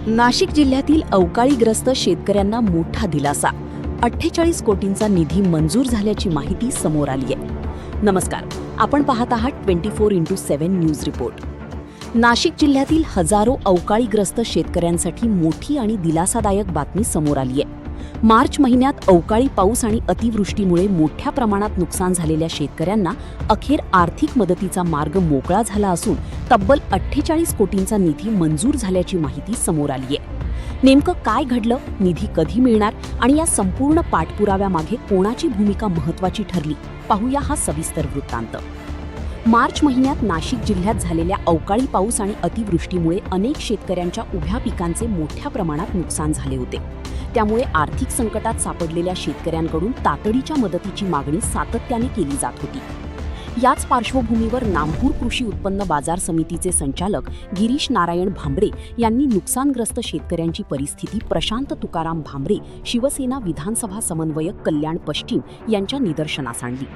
नाशिक जिल्ह्यातील अवकाळीग्रस्त शेतकऱ्यांना मोठा दिलासा. 48 कोटींचा निधी मंजूर झाल्याची माहिती समोर आली आहे. नमस्कार, आपण पाहत आहात 24x7 न्यूज रिपोर्ट. नाशिक जिल्ह्यातील हजारो अवकाळीग्रस्त शेतकऱ्यांसाठी मोठी आणि दिलासादायक बातमी समोर आली आहे. मार्च महिन्यात अवकाळी पाऊस आणि अतिवृष्टीमुळे मोठ्या प्रमाणात नुकसान झालेल्या शेतकऱ्यांना अखेर आर्थिक मदतीचा मार्ग मोकळा झाला असून तब्बल 48 कोटींचा निधी मंजूर झाल्याची माहिती समोर आली आहे. नेमकं काय घडलं, निधी कधी मिळणार आणि या संपूर्ण पाठपुराव्यामागे कोणाची भूमिका महत्त्वाची ठरली, पाहूया हा सविस्तर वृत्तांत. मार्च महिन्यात नाशिक जिल्ह्यात झालेल्या अवकाळी पाऊस आणि अतिवृष्टीमुळे अनेक शेतकऱ्यांच्या उभ्या पिकांचे मोठ्या प्रमाणात नुकसान झाले होते. त्यामुळे आर्थिक संकटात सापडलेल्या शेतकऱ्यांकडून तातडीच्या मदतीची मागणी सातत्याने केली जात होती. याच पार्श्वभूमीवर नामपूर कृषी उत्पन्न बाजार समितीचे संचालक गिरीश नारायण भांबरे यांनी नुकसानग्रस्त शेतकऱ्यांची परिस्थिती प्रशांत तुकाराम भांबरे, शिवसेना विधानसभा समन्वयक कल्याण पश्चिम यांच्या निदर्शनास आणली.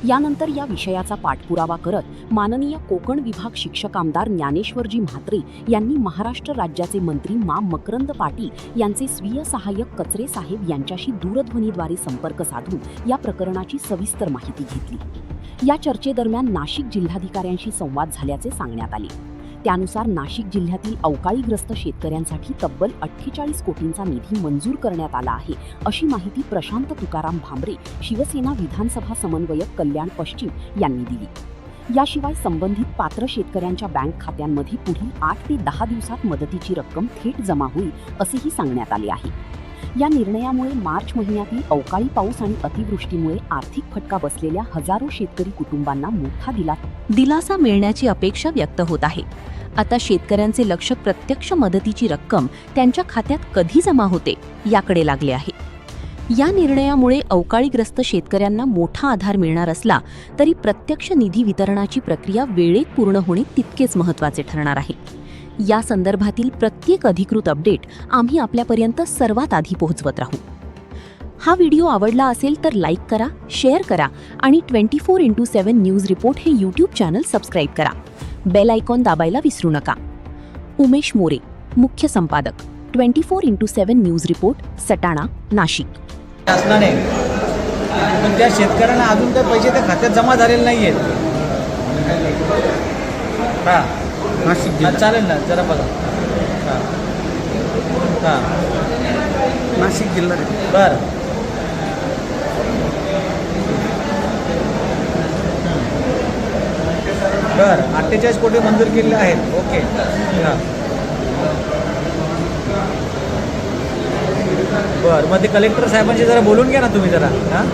यानंतर या विषयाचा पाठपुरावा करत माननीय कोकण विभाग शिक्षक आमदार ज्ञानेश्वरजी म्हात्रे यांनी महाराष्ट्र राज्याचे मंत्री मा मकरंद पाटील यांचे स्वीय सहाय्यक कचरे साहेब यांच्याशी दूरध्वनीद्वारे संपर्क साधून या प्रकरणाची सविस्तर माहिती घेतली. या चर्चेदरम्यान नाशिक जिल्हाधिकाऱ्यांशी संवाद झाल्याचे सांगण्यात आले. त्यानुसार नाशिक जिल्ह्यातील अवकाळीग्रस्त शेतकऱ्यांसाठी तब्बल 48 कोटींचा निधी मंजूर करण्यात आला आहे, अशी माहिती प्रशांत तुकाराम भांबरे, शिवसेना विधानसभा समन्वयक कल्याण पश्चिम यांनी दिली. याशिवाय संबंधित पात्र शेतकऱ्यांच्या बँक खात्यांमध्ये पुढील 8 ते 10 दिवसात मदतीची रक्कम थेट जमा होईल, असेही सांगण्यात आले आहे. या निर्णयामुळे मार्च महिन्यातील अवकाळी पाऊस आणि अतिवृष्टीमुळे आर्थिक फटका बसलेल्या हजारो शेतकरी कुटुंबांना मोठा दिलासा मिळण्याची अपेक्षा व्यक्त होत आहे. आता शेतकऱ्यांचे लक्ष प्रत्यक्ष मदतीची रक्कम त्यांच्या खात्यात कधी जमा होते याकडे लागले आहे. या निर्णयामुळे अवकाळीग्रस्त शेतकऱ्यांना मोठा आधार मिळणार असला तरी प्रत्यक्ष निधी वितरणाची प्रक्रिया वेळेत पूर्ण होणे तितकेच महत्त्वाचे ठरणार आहे. या संदर्भातील प्रत्येक अधिकृत अपडेट आम्ही आपल्यापर्यंत सर्वात आधी पोहोचवत राहू. हा व्हिडिओ आवडला असेल तर लाईक करा, शेअर करा आणि 24x7 न्यूज रिपोर्ट हे यूट्यूब चॅनल सबस्क्राईब करा. बेल आयकॉन दाबायला विसरू नका. उमेश मोरे, मुख्य संपादक, 24x7 news report, Satana, Nashik. शासनाने पण त्या शेतकऱ्यांना अजून काही पैसे त्या खात्यात जमा झालेले नाही आहेत. हां, नाशिक जिल्हा चालेल ना, जरा बघा. हां हां, नाशिक जिल्हा. बरं, बरं, 48 कोटी मंजूर केलेले आहेत. ओके. हां, बरं, मग ते कलेक्टर साहेबांशी जरा बोलून घ्या ना तुम्ही जरा. हां,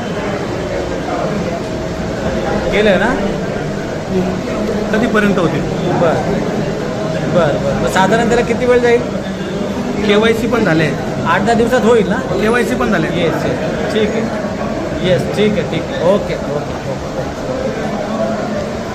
केलं ना, कधीपर्यंत होते? बरं बरं बरं, मग साधारण त्याला किती वेळ जाईल? KYC पण झाले, 8-10 दिवसात होईल ना? KYC पण झाले. येस, ठीक आहे. येस, ठीक आहे. Okay okay okay.